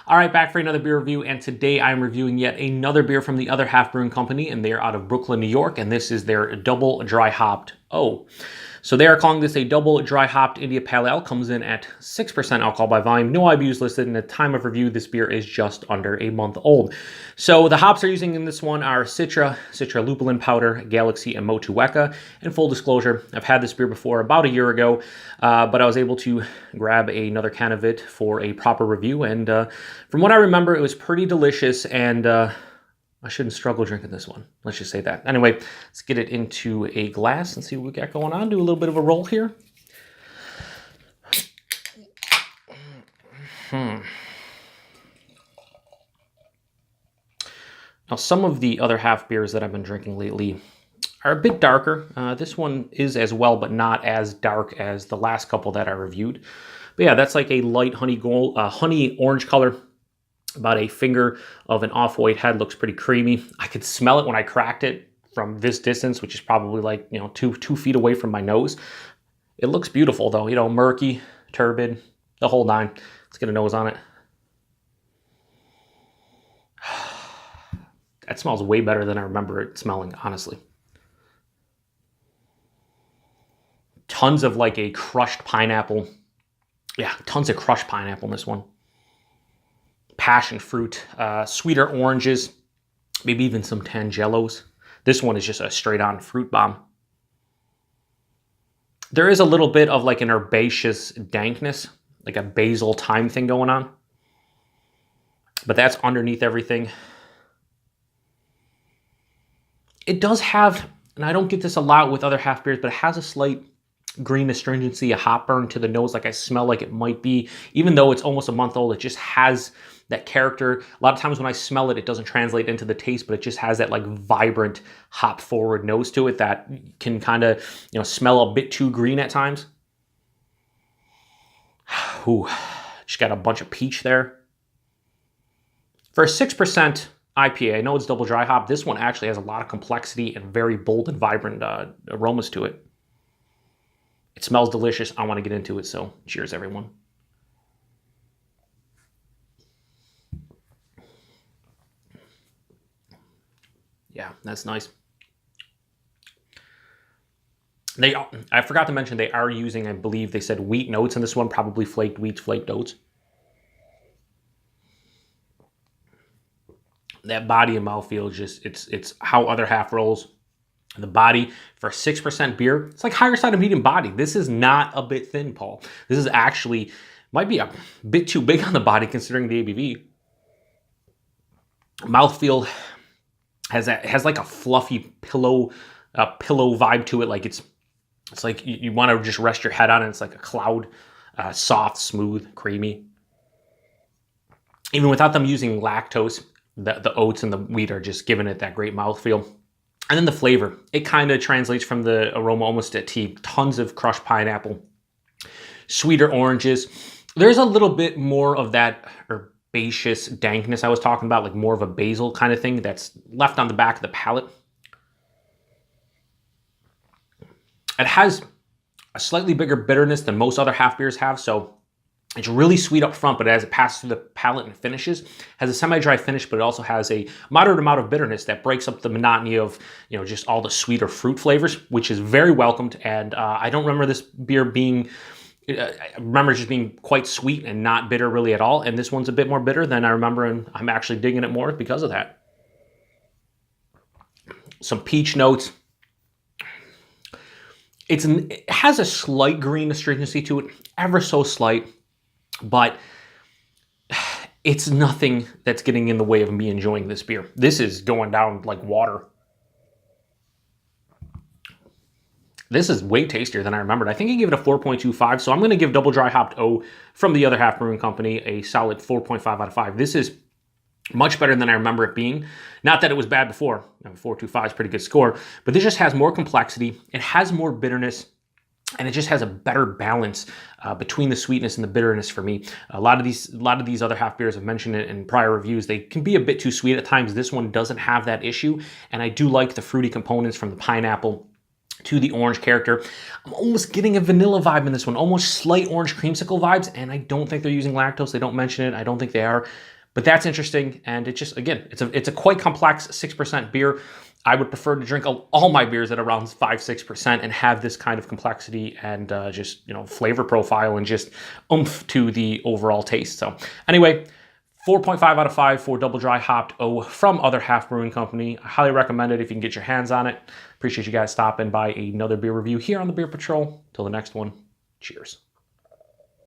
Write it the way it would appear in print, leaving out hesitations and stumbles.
All right, back for another beer review, and today I'm reviewing yet another beer from the Other Half Brewing Company, and they are out of Brooklyn, New York, and this is their double dry hopped Oh. So they are calling this a double dry hopped India Pale Ale. Comes in at 6% alcohol by volume. No IBUs listed, and at the time of review, this beer is just under a month old. So the hops they're using in this one are Citra Lupulin powder, Galaxy, and Motueka. And full disclosure, I've had this beer before about a year ago, but I was able to grab another can of it for a proper review. And from what I remember, it was pretty delicious, and I shouldn't struggle drinking this one. Let's just say that. Anyway, let's get it into a glass and see what we got going on. Do a little bit of a roll here. Now, some of the Other Half beers that I've been drinking lately are a bit darker. This one is as well, but not as dark as the last couple that I reviewed. But yeah, that's like a light honey orange color. About a finger of an off-white head. Looks pretty creamy. I could smell it when I cracked it from this distance, which is probably like, you know, two feet away from my nose. It looks beautiful though, you know, murky, turbid, the whole nine. Let's get a nose on it. That smells way better than I remember it smelling, honestly. Tons of like a crushed pineapple. Yeah, tons of crushed pineapple in this one. Passion fruit, sweeter oranges, maybe even some tangelos. This one is just a straight-on fruit bomb. There is a little bit of like an herbaceous dankness, like a basil thyme thing going on. But that's underneath everything. It does have, and I don't get this a lot with Other Half beers, but it has a slight green astringency, a hop burn to the nose, like I smell like it might be. Even though it's almost a month old, it just has that character. A lot of times when I smell it, it doesn't translate into the taste, but it just has that like vibrant hop forward nose to it that can kind of, you know, smell a bit too green at times. Ooh, just got a bunch of peach there. For a 6% IPA, I know it's double dry hop. This one actually has a lot of complexity and very bold and vibrant aromas to it. It smells delicious. I want to get into it, so cheers, everyone. Yeah, that's nice. I forgot to mention they are using, I believe they said wheat notes in this one, probably flaked wheat, flaked oats. That body and mouthfeel is just, it's how Other Half rolls. The body for a 6% beer, it's like higher side of medium body. This is not a bit thin, Paul. This is actually, might be a bit too big on the body considering the ABV. Mouthfeel has like a fluffy pillow vibe to it. Like it's like you want to just rest your head on it. It's like a cloud, soft, smooth, creamy. Even without them using lactose, the oats and the wheat are just giving it that great mouthfeel. And then the flavor, it kind of translates from the aroma almost to tea. Tons of crushed pineapple, sweeter oranges. There's a little bit more of that herbaceous dankness I was talking about, like more of a basil kind of thing that's left on the back of the palate. It has a slightly bigger bitterness than most Other Half beers have, so it's really sweet up front, but as it passes through the palate and finishes, has a semi-dry finish, but it also has a moderate amount of bitterness that breaks up the monotony of, you know, just all the sweeter fruit flavors, which is very welcomed. And I don't remember this beer being, I remember just being quite sweet and not bitter really at all. And this one's a bit more bitter than I remember, and I'm actually digging it more because of that. Some peach notes. It has a slight green astringency to it, ever so slight. But it's nothing that's getting in the way of me enjoying this beer. This is going down like water. This is way tastier than I remembered. I think I gave it a 4.25, so I'm going to give Double Dry Hopped Oh from the Other Half Brewing Company a solid 4.5 out of 5. This is much better than I remember it being. Not that it was bad before. 4.25 is a pretty good score, but this just has more complexity. It has more bitterness. And it just has a better balance between the sweetness and the bitterness for me. A lot of these Other Half beers, I've mentioned it in prior reviews, they can be a bit too sweet at times. This one doesn't have that issue, and I do like the fruity components from the pineapple to the orange character. I'm almost getting a vanilla vibe in this one, almost slight orange creamsicle vibes, and I don't think they're using lactose. They don't mention it. I don't think they are. But that's interesting, and it just, again, it's a quite complex 6% beer. I would prefer to drink all my beers at around 5-6% and have this kind of complexity and just, you know, flavor profile and just oomph to the overall taste. So anyway, 4.5 out of 5 for Double Dry Hopped Oh from Other Half Brewing Company. I highly recommend it if you can get your hands on it. Appreciate you guys stopping by another beer review here on the Beer Patrol. Till the next one, cheers.